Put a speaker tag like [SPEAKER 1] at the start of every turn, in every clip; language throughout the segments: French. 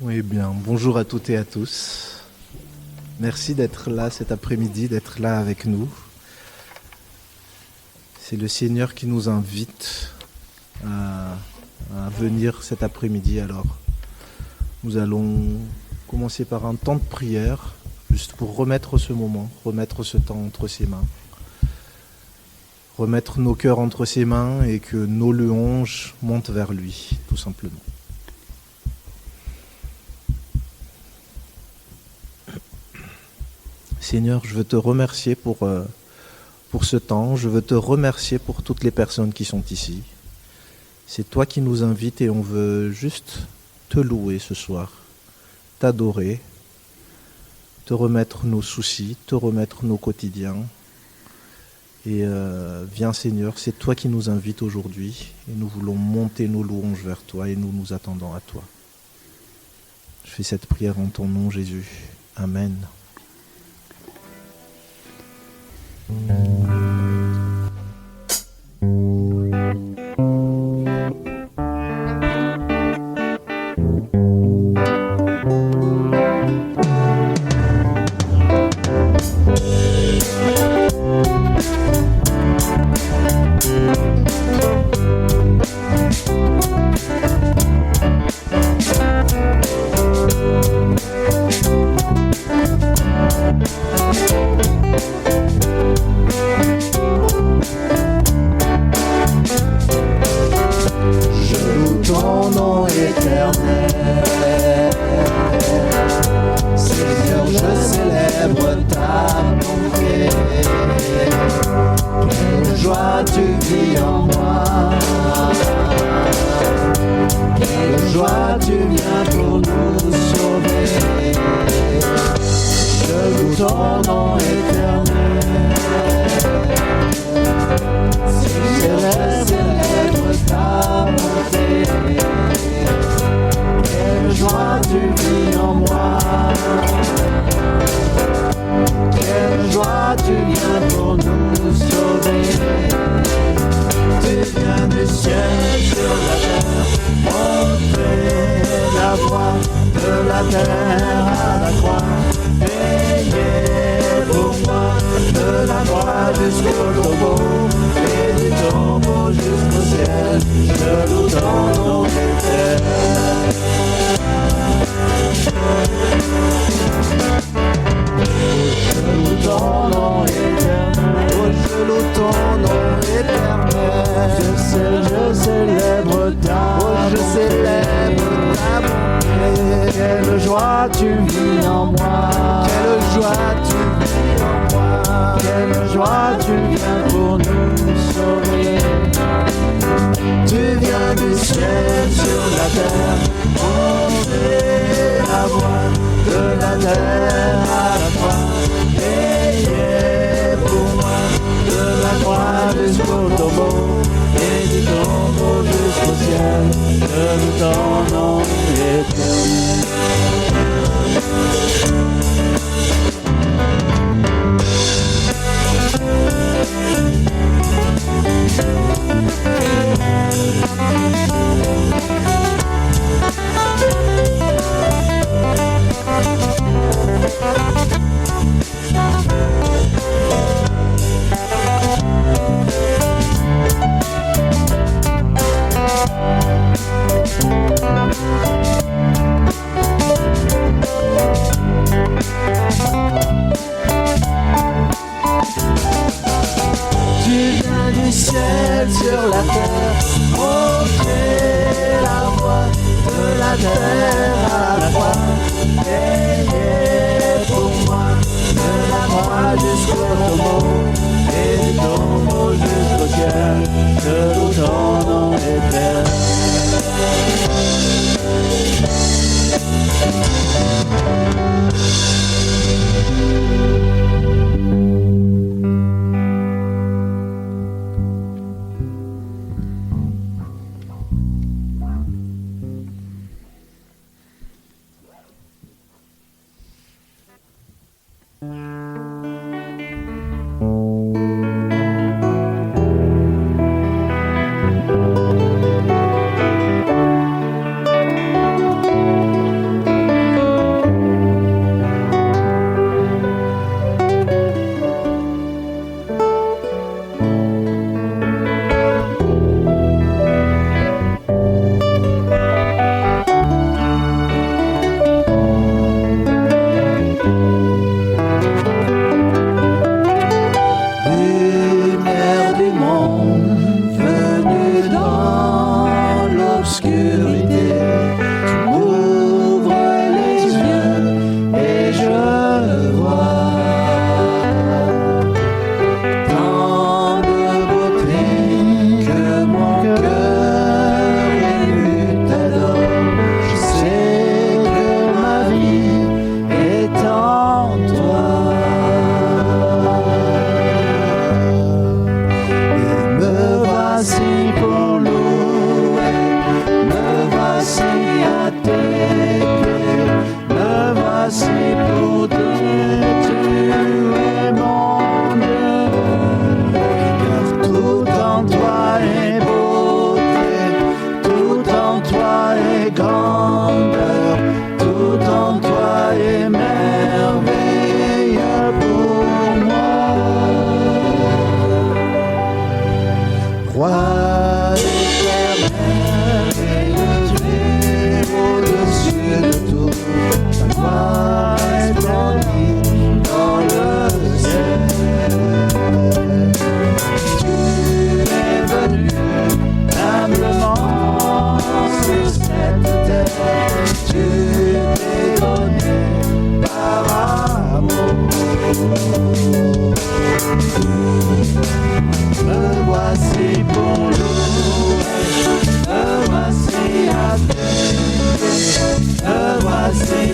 [SPEAKER 1] Oui, bien. Bonjour à toutes et à tous. Merci d'être là cet après-midi, d'être là avec nous. C'est le Seigneur qui nous invite à venir cet après-midi. Alors, nous allons commencer par un temps de prière, juste pour remettre ce moment, remettre ce temps entre ses mains. Remettre nos cœurs entre ses mains et que nos louanges montent vers lui, tout simplement. Seigneur, je veux te remercier pour ce temps. Je veux te remercier pour toutes les personnes qui sont ici. C'est toi qui nous invites et on veut juste te louer ce soir, t'adorer, te remettre nos soucis, te remettre nos quotidiens. Et viens Seigneur, c'est toi qui nous invites aujourd'hui et nous voulons monter nos louanges vers toi et nous nous attendons à toi. Je fais cette prière en ton nom Jésus. Amen.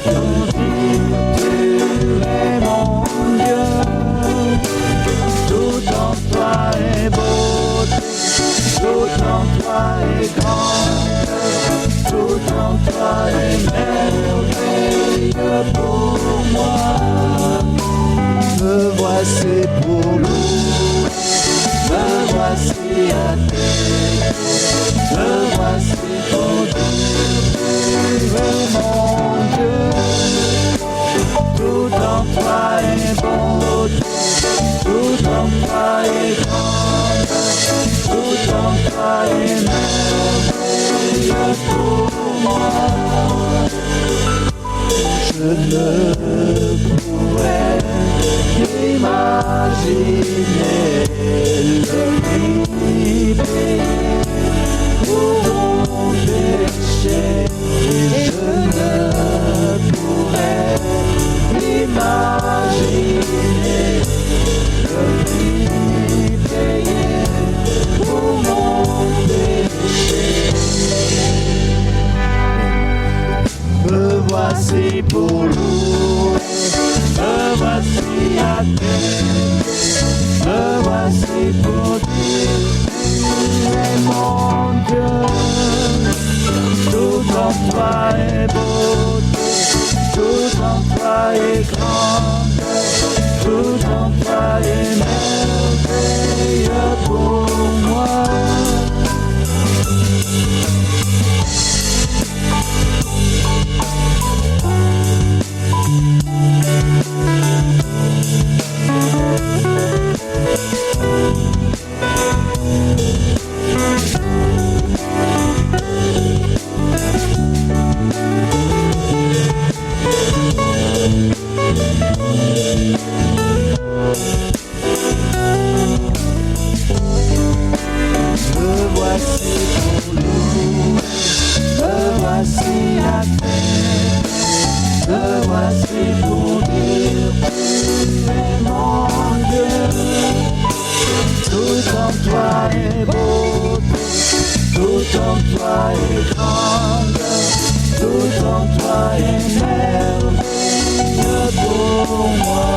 [SPEAKER 2] pour dire tu es mon Dieu. Tout en toi est beau, tout en toi est grand, tout en toi est merveilleux pour moi. Me voici pour louer, me voici à t'aimer, me voici pour dire tu es mon Dieu. Tout en toi est beau, tout en toi est grand, tout en toi est merveilleux pour moi. Je ne pourrais imaginer le prix payé pour mon péché. Je ne pourrais imaginer le prix payé pour mon péché. Me voici pour louer, me voici à t'aimer, me voici pour dire tu es mon Dieu. Tout en toi est beau, tout en toi est grand, tout en toi est merveilleux pour moi. Me voici pour louer, me voici à t'aimer, me voici pour dire tu es mon Dieu. Tout en toi est beau, tout en toi est grand, tout en toi est merveilleux pour moi.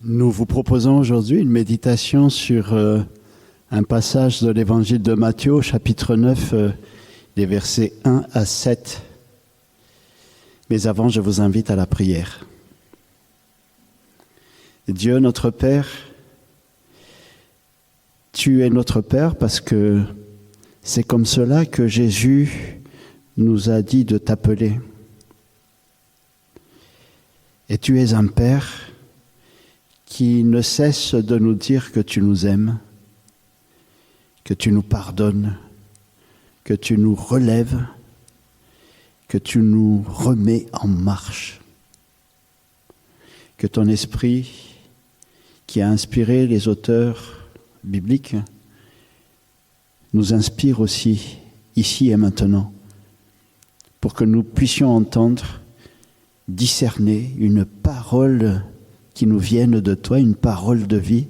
[SPEAKER 3] Nous vous proposons aujourd'hui une méditation sur un passage de l'évangile de Matthieu, chapitre 9, les versets 1 à 7. Mais avant, je vous invite à la prière. Dieu notre Père, tu es notre Père parce que c'est comme cela que Jésus nous a dit de t'appeler. Et tu es un Père qui ne cesse de nous dire que tu nous aimes, que tu nous pardonnes, que tu nous relèves, que tu nous remets en marche. Que ton esprit, qui a inspiré les auteurs bibliques, nous inspire aussi, ici et maintenant, pour que nous puissions entendre, discerner une parole qui nous vienne de toi, une parole de vie,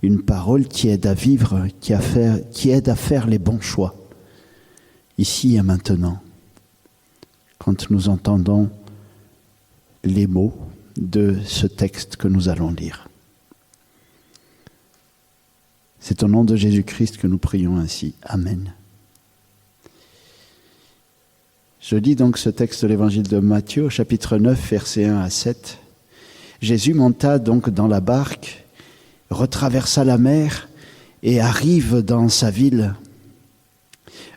[SPEAKER 3] une parole qui aide à vivre, qui aide à faire les bons choix, ici et maintenant, quand nous entendons les mots de ce texte que nous allons lire. C'est au nom de Jésus-Christ que nous prions ainsi. Amen. Je lis donc ce texte de l'évangile de Matthieu, chapitre 9, versets 1 à 7. Jésus monta donc dans la barque, retraversa la mer et arrive dans sa ville.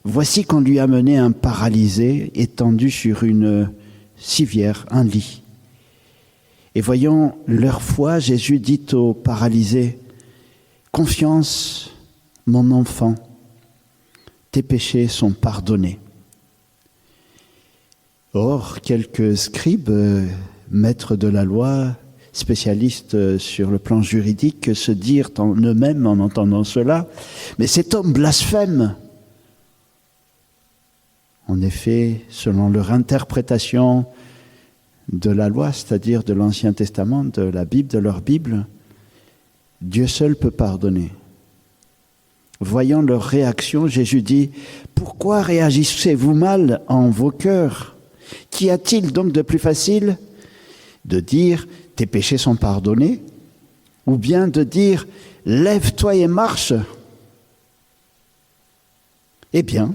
[SPEAKER 3] Voici qu'on lui amenait un paralysé étendu sur une civière, un lit. Et voyant leur foi, Jésus dit au paralysé, « Confiance, mon enfant, tes péchés sont pardonnés. » Or, quelques scribes, maîtres de la loi, spécialistes sur le plan juridique, se dirent en eux-mêmes en entendant cela, « Mais cet homme blasphème !» En effet, selon leur interprétation de la loi, c'est-à-dire de l'Ancien Testament, de la Bible, de leur Bible, Dieu seul peut pardonner. Voyant leur réaction, Jésus dit, « Pourquoi réagissez-vous mal en vos cœurs ? Qu'y a-t-il donc de plus facile de dire « tes péchés sont pardonnés » ou bien de dire « lève-toi et marche » ? Eh bien,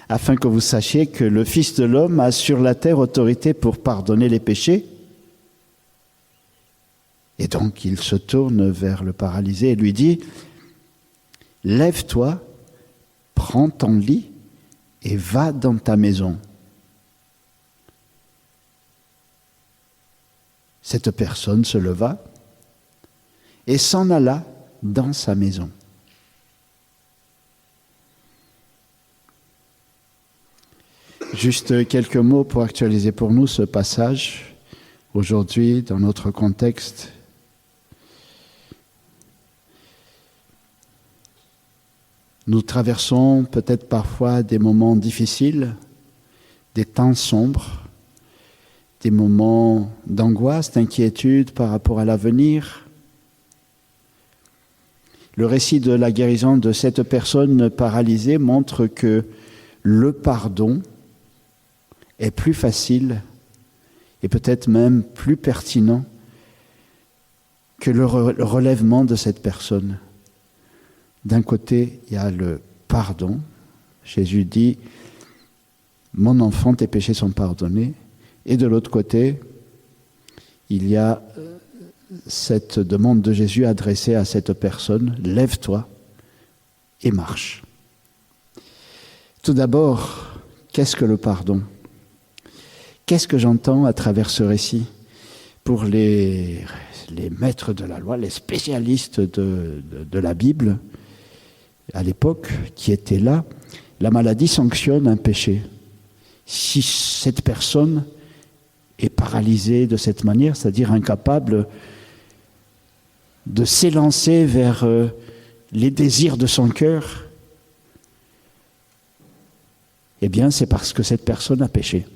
[SPEAKER 3] afin que vous sachiez que le Fils de l'homme a sur la terre autorité pour pardonner les péchés. Et donc il se tourne vers le paralysé et lui dit « Lève-toi, prends ton lit et va dans ta maison. » Cette personne se leva et s'en alla dans sa maison. Juste quelques mots pour actualiser pour nous ce passage aujourd'hui dans notre contexte. Nous traversons peut-être parfois des moments difficiles, des temps sombres, des moments d'angoisse, d'inquiétude par rapport à l'avenir. Le récit de la guérison de cette personne paralysée montre que le pardon est plus facile et peut-être même plus pertinent que le relèvement de cette personne. D'un côté, il y a le pardon. Jésus dit « Mon enfant, tes péchés sont pardonnés ». Et de l'autre côté, il y a cette demande de Jésus adressée à cette personne, « Lève-toi et marche ». Tout d'abord, qu'est-ce que le pardon ? Qu'est-ce que j'entends à travers ce récit ? Pour les maîtres de la loi, les spécialistes de la Bible, à l'époque, qui étaient là, la maladie sanctionne un péché. Si cette personne est paralysée de cette manière, c'est-à-dire incapable de s'élancer vers les désirs de son cœur, eh bien c'est parce que cette personne a péché.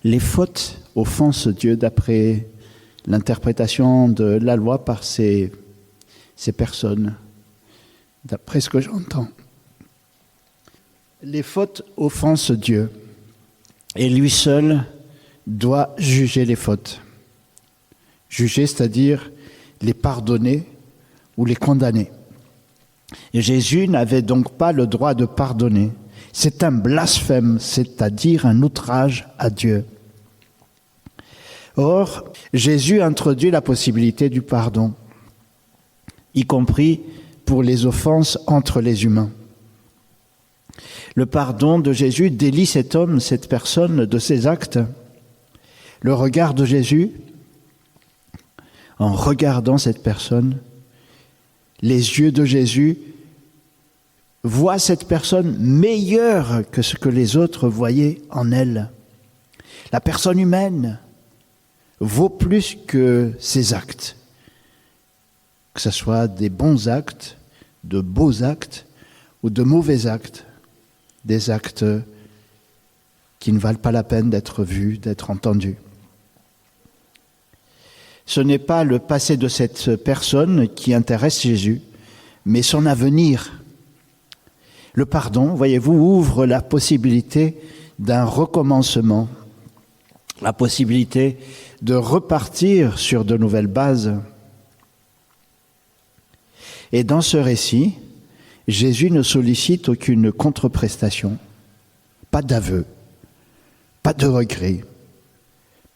[SPEAKER 3] Les fautes offensent Dieu d'après l'interprétation de la loi par ces personnes, d'après ce que j'entends. Les fautes offensent Dieu et lui seul doit juger les fautes. Juger, c'est-à-dire les pardonner ou les condamner. Et Jésus n'avait donc pas le droit de pardonner. C'est un blasphème, c'est-à-dire un outrage à Dieu. Or, Jésus introduit la possibilité du pardon, y compris pour les offenses entre les humains. Le pardon de Jésus délie cet homme, cette personne, de ses actes. Le regard de Jésus, en regardant cette personne, les yeux de Jésus voient cette personne meilleure que ce que les autres voyaient en elle. La personne humaine vaut plus que ses actes, que ce soit des bons actes, de beaux actes ou de mauvais actes, des actes qui ne valent pas la peine d'être vus, d'être entendus. Ce n'est pas le passé de cette personne qui intéresse Jésus, mais son avenir. Le pardon, voyez-vous, ouvre la possibilité d'un recommencement, la possibilité de repartir sur de nouvelles bases. Et dans ce récit, Jésus ne sollicite aucune contreprestation, pas d'aveu, pas de regret,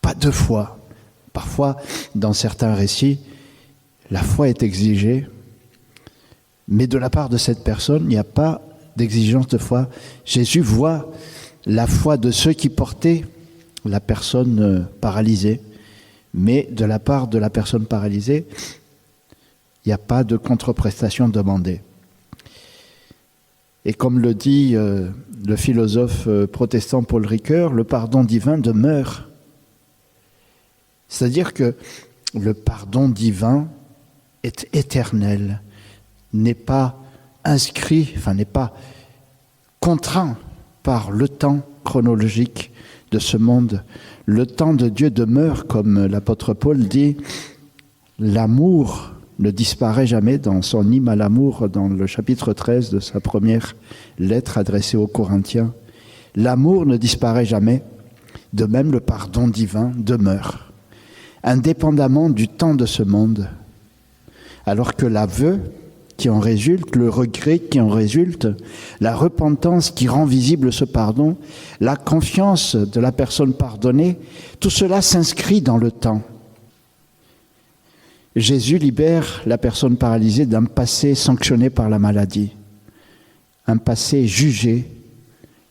[SPEAKER 3] pas de foi. Parfois, dans certains récits, la foi est exigée, mais de la part de cette personne, il n'y a pas d'exigence de foi. Jésus voit la foi de ceux qui portaient la personne paralysée, mais de la part de la personne paralysée, il n'y a pas de contreprestation demandée. Et comme le dit le philosophe protestant Paul Ricoeur, le pardon divin demeure. C'est-à-dire que le pardon divin est éternel, n'est pas inscrit, n'est pas contraint par le temps chronologique de ce monde. Le temps de Dieu demeure, comme l'apôtre Paul dit, l'amour ne disparaît jamais dans son hymne à l'amour, dans le chapitre 13 de sa première lettre adressée aux Corinthiens. L'amour ne disparaît jamais, de même le pardon divin demeure, indépendamment du temps de ce monde, alors que l'aveu qui en résulte, le regret qui en résulte, la repentance qui rend visible ce pardon, la confiance de la personne pardonnée, tout cela s'inscrit dans le temps. Jésus libère la personne paralysée d'un passé sanctionné par la maladie, un passé jugé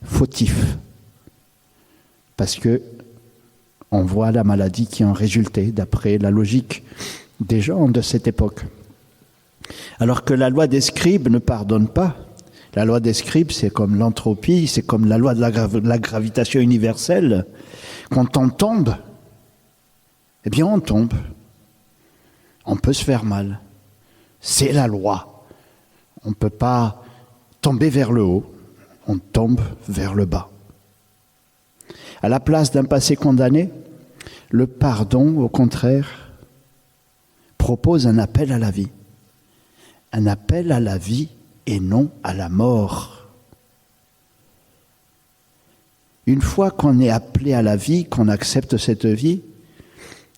[SPEAKER 3] fautif, parce que on voit la maladie qui en résultait d'après la logique des gens de cette époque. Alors que la loi des scribes ne pardonne pas. La loi des scribes, c'est comme l'entropie, c'est comme la loi de la gravitation universelle. Quand on tombe, eh bien on tombe. On peut se faire mal. C'est la loi. On ne peut pas tomber vers le haut, on tombe vers le bas. À la place d'un passé condamné, le pardon, au contraire, propose un appel à la vie. Un appel à la vie et non à la mort. Une fois qu'on est appelé à la vie, qu'on accepte cette vie,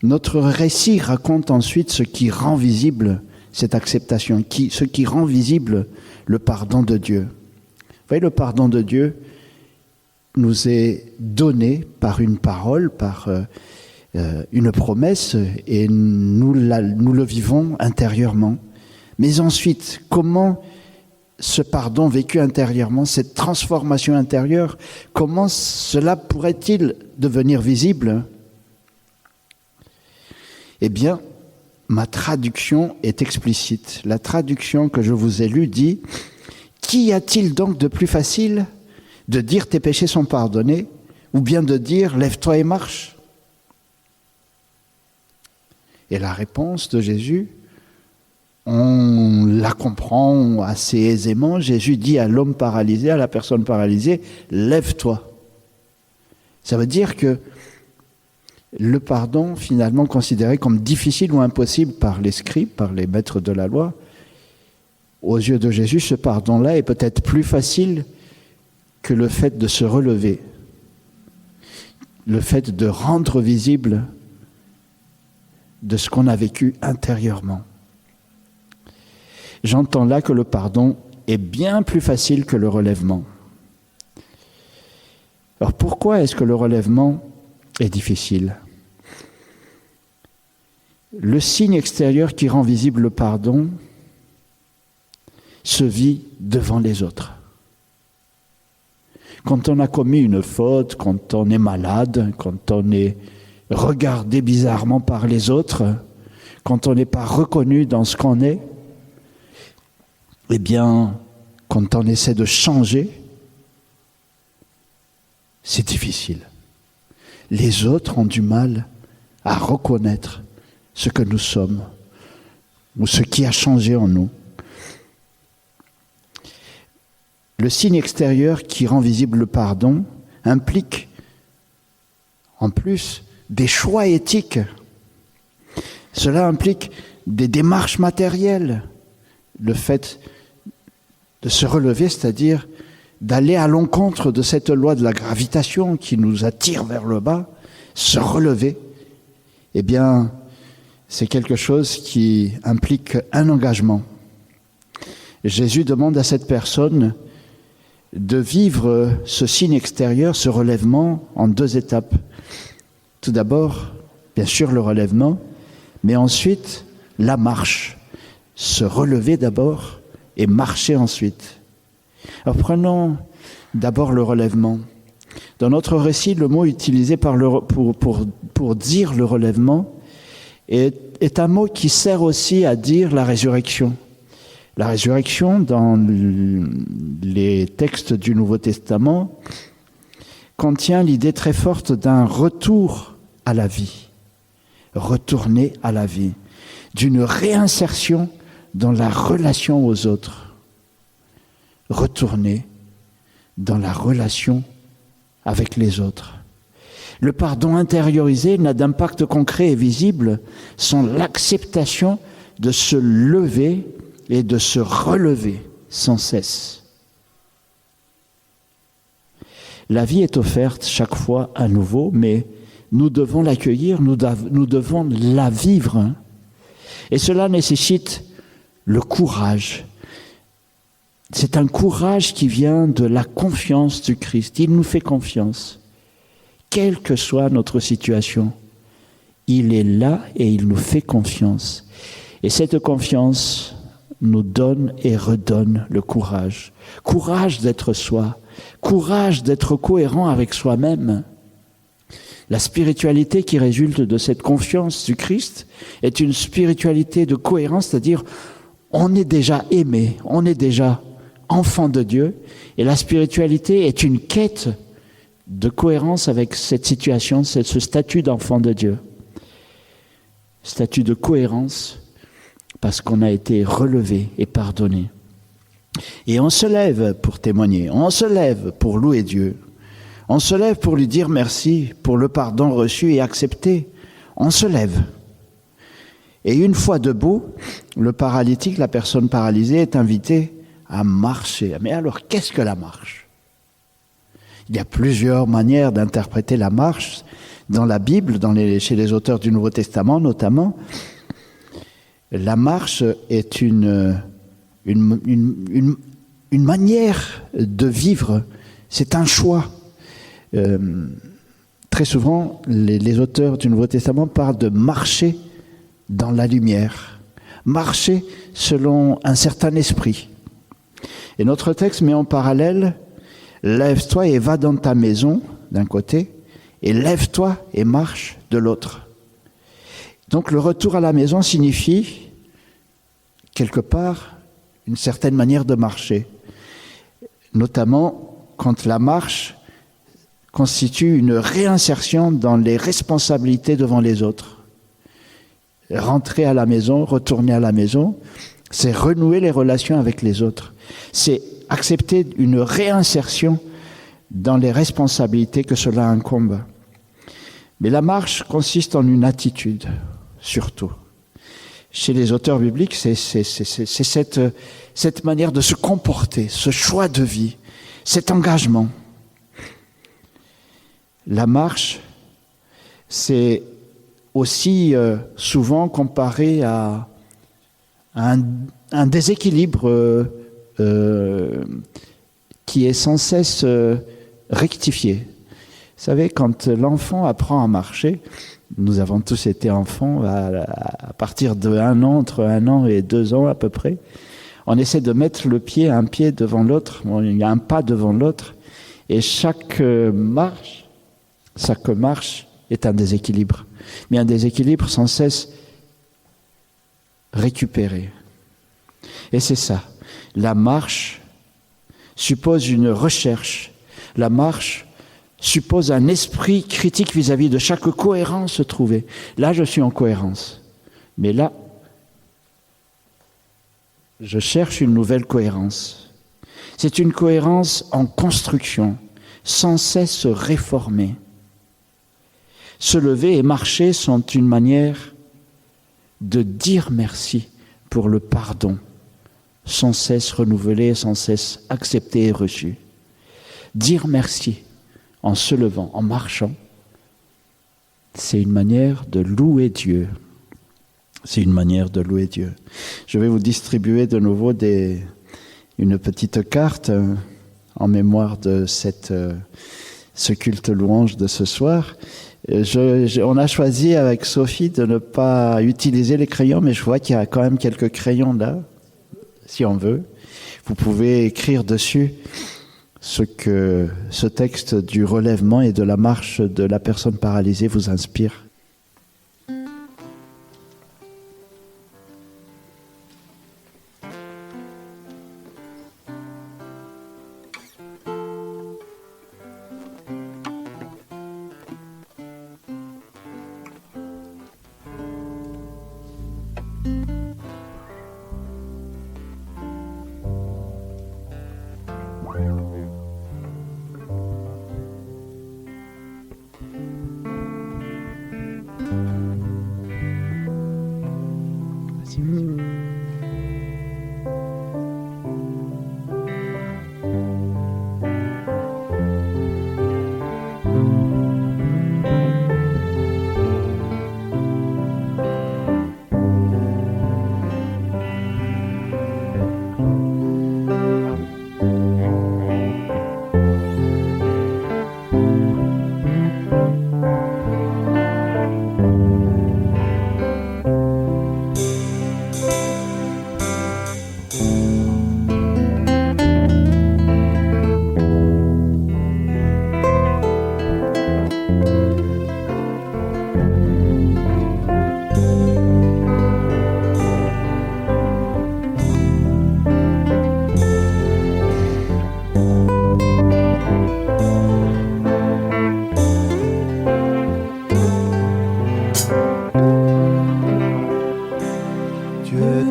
[SPEAKER 3] notre récit raconte ensuite ce qui rend visible cette acceptation, ce qui rend visible le pardon de Dieu. Vous voyez, le pardon de Dieu nous est donné par une parole, par une promesse, et nous le vivons intérieurement. Mais ensuite, comment ce pardon vécu intérieurement, cette transformation intérieure, comment cela pourrait-il devenir visible ? Eh bien, ma traduction est explicite. La traduction que je vous ai lue dit « Qu'y a-t-il donc de plus facile de dire tes péchés sont pardonnés ou bien de dire lève-toi et marche ?» Et la réponse de Jésus, on la comprend assez aisément. Jésus dit à l'homme paralysé, à la personne paralysée, lève-toi. Ça veut dire que le pardon, finalement considéré comme difficile ou impossible par les scribes, par les maîtres de la loi, aux yeux de Jésus, ce pardon-là est peut-être plus facile que le fait de se relever, le fait de rendre visible de ce qu'on a vécu intérieurement. J'entends là que le pardon est bien plus facile que le relèvement. Alors pourquoi est-ce que le relèvement est difficile ? Le signe extérieur qui rend visible le pardon se vit devant les autres. Quand on a commis une faute, quand on est malade, quand on est regardé bizarrement par les autres, quand on n'est pas reconnu dans ce qu'on est, eh bien, quand on essaie de changer, c'est difficile. Les autres ont du mal à reconnaître ce que nous sommes ou ce qui a changé en nous. Le signe extérieur qui rend visible le pardon implique en plus des choix éthiques. Cela implique des démarches matérielles. Le fait de se relever, c'est-à-dire d'aller à l'encontre de cette loi de la gravitation qui nous attire vers le bas, se relever, eh bien, c'est quelque chose qui implique un engagement. Jésus demande à cette personne de vivre ce signe extérieur, ce relèvement, en 2 étapes. Tout d'abord, bien sûr, le relèvement, mais ensuite, la marche. Se relever d'abord et marcher ensuite. Alors prenons d'abord le relèvement. Dans notre récit, le mot utilisé pour dire le relèvement est un mot qui sert aussi à dire la résurrection. La résurrection, dans les textes du Nouveau Testament, contient l'idée très forte d'un retour à la vie, retourner à la vie, d'une réinsertion dans la relation aux autres, retourner dans la relation avec les autres. Le pardon intériorisé n'a d'impact concret et visible sans l'acceptation de se lever et de se relever sans cesse. La vie est offerte chaque fois à nouveau, mais nous devons l'accueillir, nous devons la vivre. Et cela nécessite le courage. C'est un courage qui vient de la confiance du Christ. Il nous fait confiance. Quelle que soit notre situation, il est là et il nous fait confiance. Et cette confiance nous donne et redonne le courage. Courage d'être soi. Courage d'être cohérent avec soi-même. La spiritualité qui résulte de cette confiance du Christ est une spiritualité de cohérence, c'est-à-dire on est déjà aimé, on est déjà enfant de Dieu, et la spiritualité est une quête de cohérence avec cette situation, ce statut d'enfant de Dieu. Statut de cohérence parce qu'on a été relevé et pardonné. Et on se lève pour témoigner, on se lève pour louer Dieu, on se lève pour lui dire merci pour le pardon reçu et accepté. On se lève. Et une fois debout, le paralytique, la personne paralysée, est invitée à marcher. Mais alors, qu'est-ce que la marche ? Il y a plusieurs manières d'interpréter la marche dans la Bible, chez les auteurs du Nouveau Testament notamment. La marche est une manière de vivre, c'est un choix. Très souvent, les auteurs du Nouveau Testament parlent de marcher dans la lumière, marcher selon un certain esprit. Et notre texte met en parallèle « Lève-toi et va dans ta maison » d'un côté, et « Lève-toi et marche » de l'autre. Donc le retour à la maison signifie, quelque part, une certaine manière de marcher, notamment quand la marche constitue une réinsertion dans les responsabilités devant les autres. Rentrer à la maison, retourner à la maison, c'est renouer les relations avec les autres. C'est accepter une réinsertion dans les responsabilités que cela incombe. Mais la marche consiste en une attitude, surtout. Chez les auteurs bibliques, c'est cette manière de se comporter, ce choix de vie, cet engagement. La marche, c'est aussi souvent comparé à un déséquilibre qui est sans cesse rectifié. Vous savez, quand l'enfant apprend à marcher, nous avons tous été enfants à partir de 1 an, entre 1 an et 2 ans à peu près, on essaie de mettre un pied devant l'autre, il y a un pas devant l'autre, et chaque marche est un déséquilibre. Mais un déséquilibre sans cesse récupéré. Et c'est ça. La marche suppose une recherche. La marche suppose un esprit critique vis-à-vis de chaque cohérence trouvée. Là, je suis en cohérence. Mais là, je cherche une nouvelle cohérence. C'est une cohérence en construction, sans cesse réformée. Se lever et marcher sont une manière de dire merci pour le pardon, sans cesse renouvelé, sans cesse accepté et reçu. Dire merci en se levant, en marchant, c'est une manière de louer Dieu. C'est une manière de louer Dieu. Je vais vous distribuer de nouveau une petite carte en mémoire de ce culte louange de ce soir. On a choisi avec Sophie de ne pas utiliser les crayons, mais je vois qu'il y a quand même quelques crayons là, si on veut. Vous pouvez écrire dessus ce que ce texte du relèvement et de la marche de la personne paralysée vous inspire.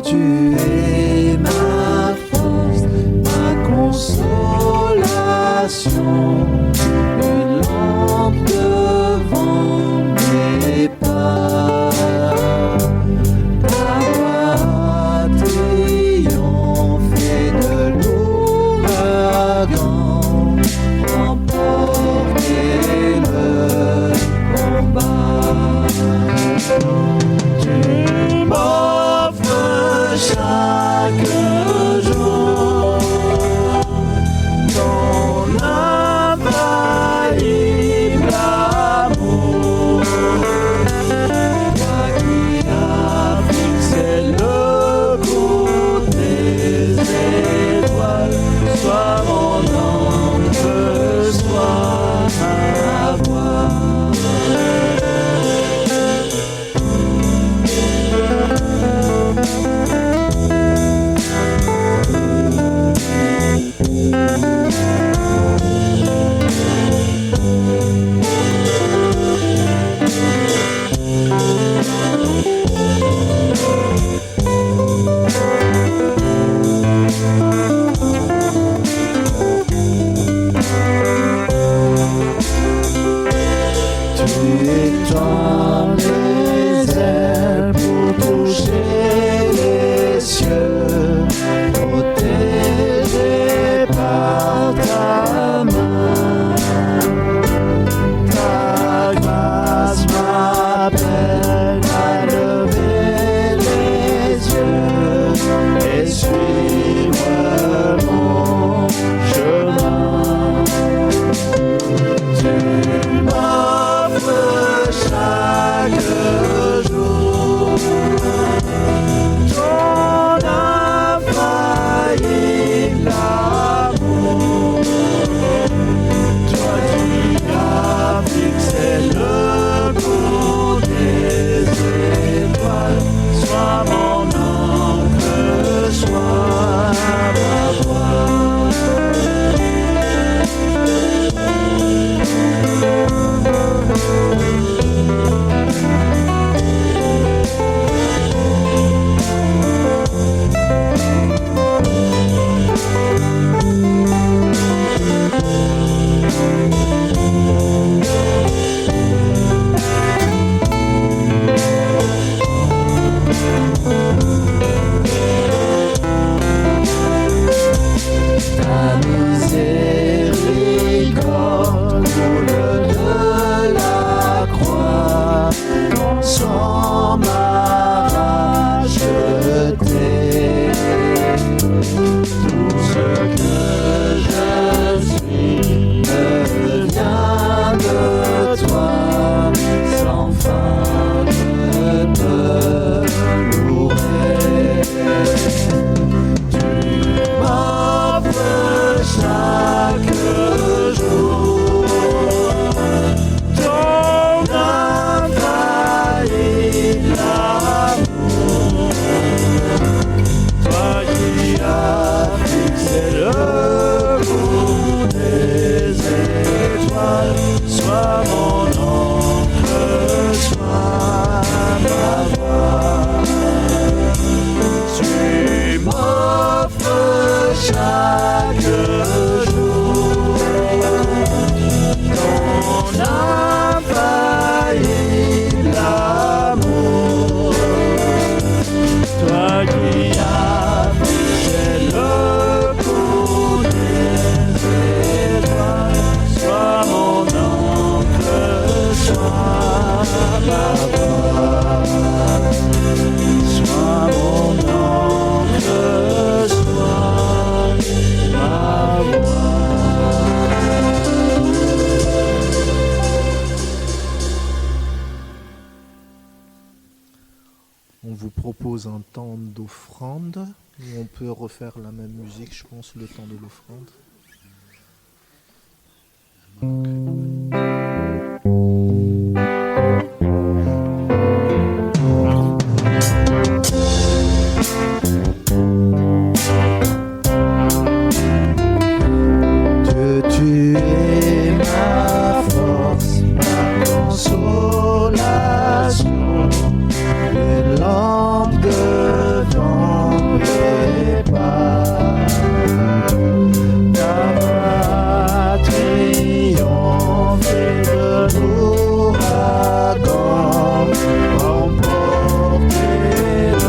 [SPEAKER 2] Tu m'offres chaque étoiles, sois mon encre, sois ma voix. Tu m'offres chaque jour ton infaillible amour. Toi qui as fixé le cours des étoiles, sois mon encre, sois ma voix. Sois mon encre, sois ma voix.
[SPEAKER 1] On vous propose un temps d'offrande. Et on peut refaire la même musique, je pense, le temps de l'offrande.
[SPEAKER 2] Dieu, tu es ma force, ma consolation, une lampe devant mes pas. Ta voix triomphée de l'ouragan, remporter le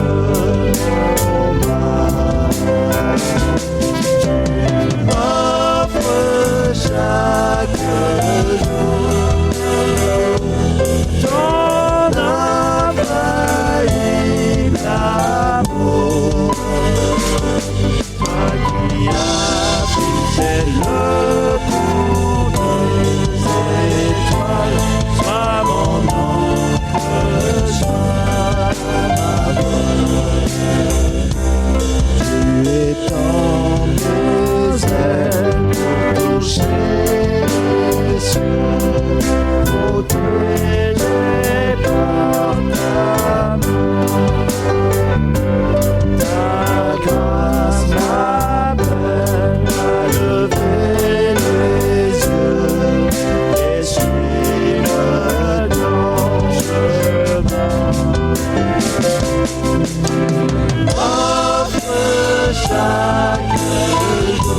[SPEAKER 2] combat. M'offre chaque jour ton infaillible amour. Toi qui as fixé le cours des étoiles, sois mon encre, sois ma voix. Tu étends mes ailes pour toucher les cieux, protégé par ta main. Ta grâce m'appelle à lever les yeux et suivre ton chemin. Offre chaque jour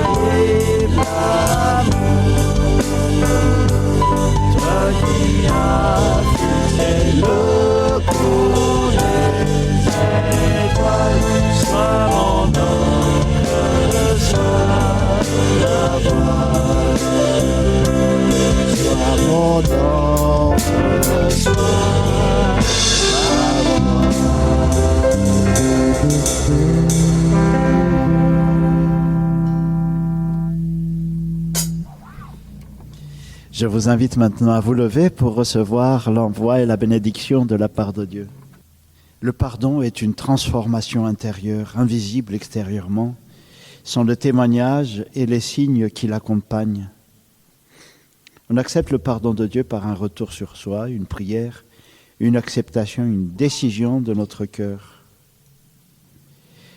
[SPEAKER 2] infaillible amour. Toi qui as fixé le cours des étoiles, sois mon encre, sois ma voix. Sois mon encre, sois ma
[SPEAKER 3] Je vous invite maintenant à vous lever pour recevoir l'envoi et la bénédiction de la part de Dieu. Le pardon est une transformation intérieure, invisible extérieurement, sont le témoignage et les signes qui l'accompagnent. On accepte le pardon de Dieu par un retour sur soi, une prière, une acceptation, une décision de notre cœur.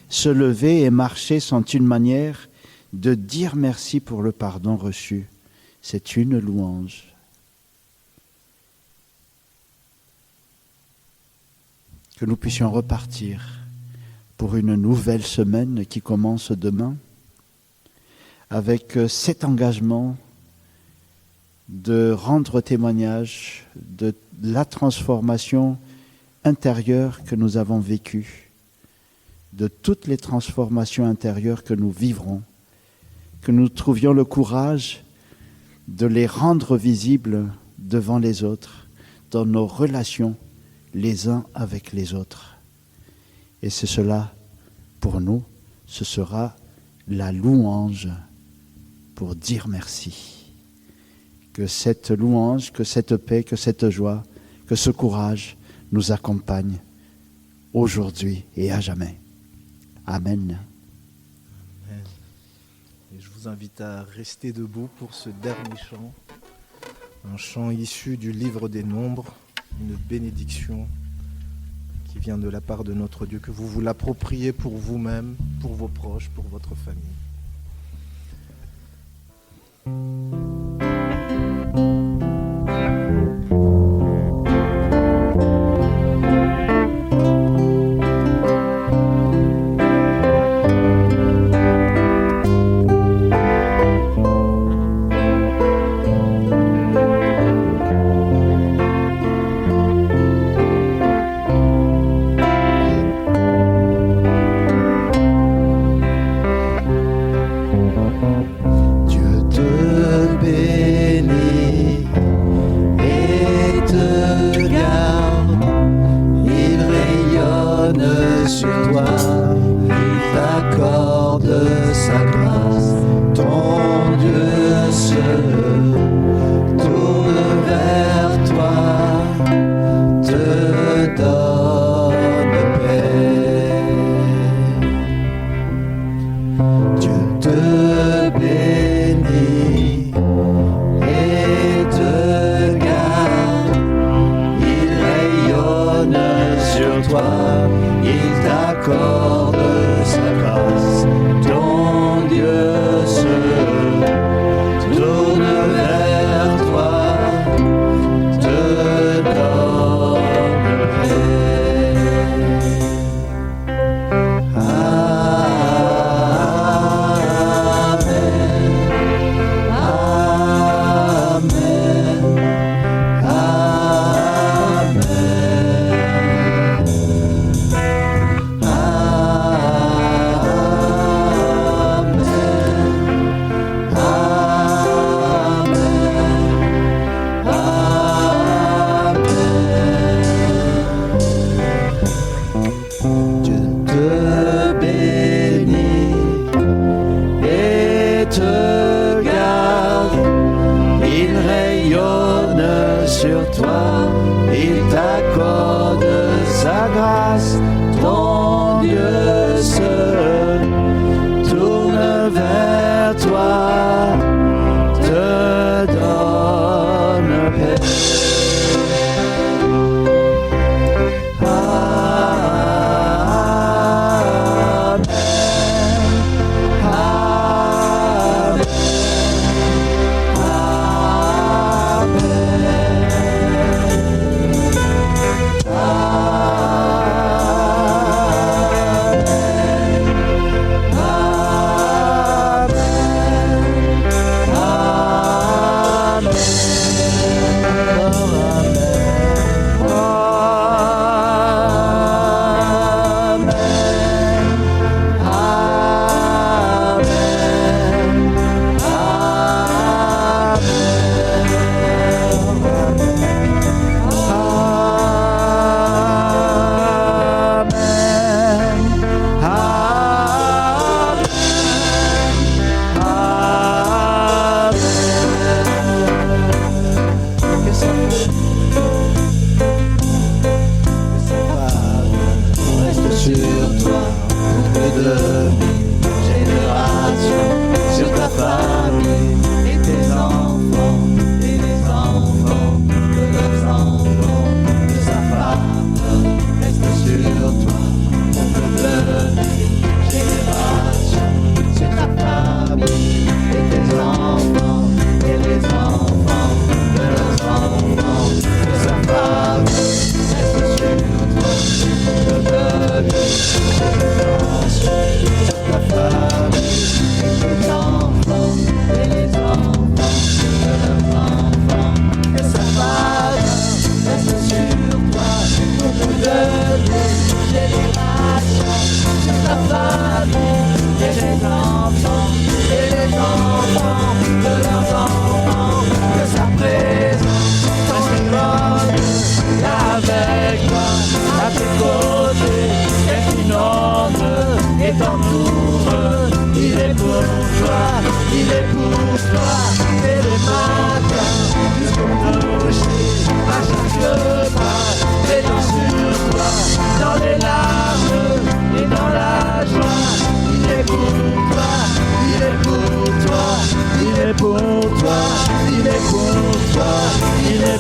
[SPEAKER 3] Se lever et marcher sont une manière de dire merci pour le pardon reçu. C'est une louange. Que nous puissions repartir pour une nouvelle semaine qui commence demain avec cet engagement de rendre témoignage de la transformation intérieure que nous avons vécue, de toutes les transformations intérieures que nous vivrons, que nous trouvions le courage de les rendre visibles devant les autres, dans nos relations les uns avec les autres. Et c'est cela, pour nous, ce sera la louange pour dire merci. Que cette louange, que cette paix, que cette joie, que ce courage nous accompagne aujourd'hui et à jamais. Amen.
[SPEAKER 1] Amen. Et je vous invite à rester debout pour ce dernier chant, un chant issu du livre des Nombres, une bénédiction qui vient de la part de notre Dieu, que vous vous l'appropriez pour vous-même, pour vos proches, pour votre famille.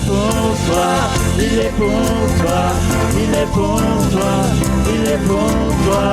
[SPEAKER 3] est pour toi, il est pour toi, il est pour toi, il est pour toi.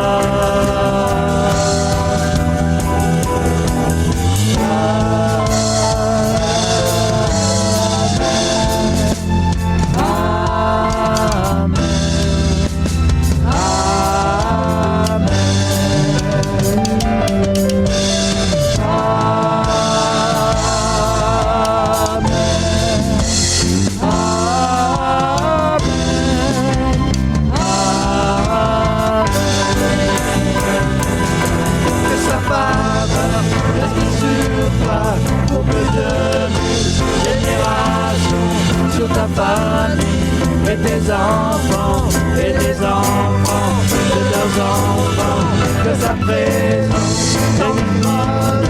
[SPEAKER 3] Et tes enfants, et des enfants, de leurs enfants, que sa présence t'envole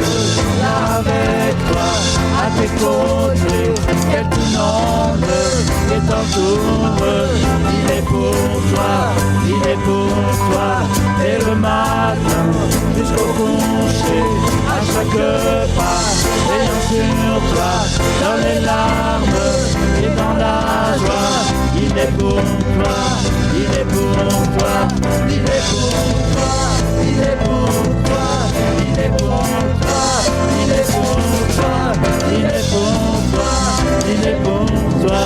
[SPEAKER 3] là avec toi, à tes côtés, qu'elle t'inonde et t'entoure. Il est pour toi, il est pour toi, et le matin jusqu'au coucher, à chaque pas, veillant sur toi, dans les larmes et dans la joie. Il est pour toi, il est pour toi, il est pour toi, il est pour toi, il est pour toi, il est pour toi, il est pour toi, il est pour toi.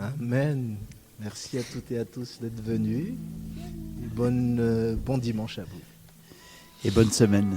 [SPEAKER 1] Amen. Merci à toutes et à tous d'être venus. Et bon dimanche à vous.
[SPEAKER 3] Et bonne semaine.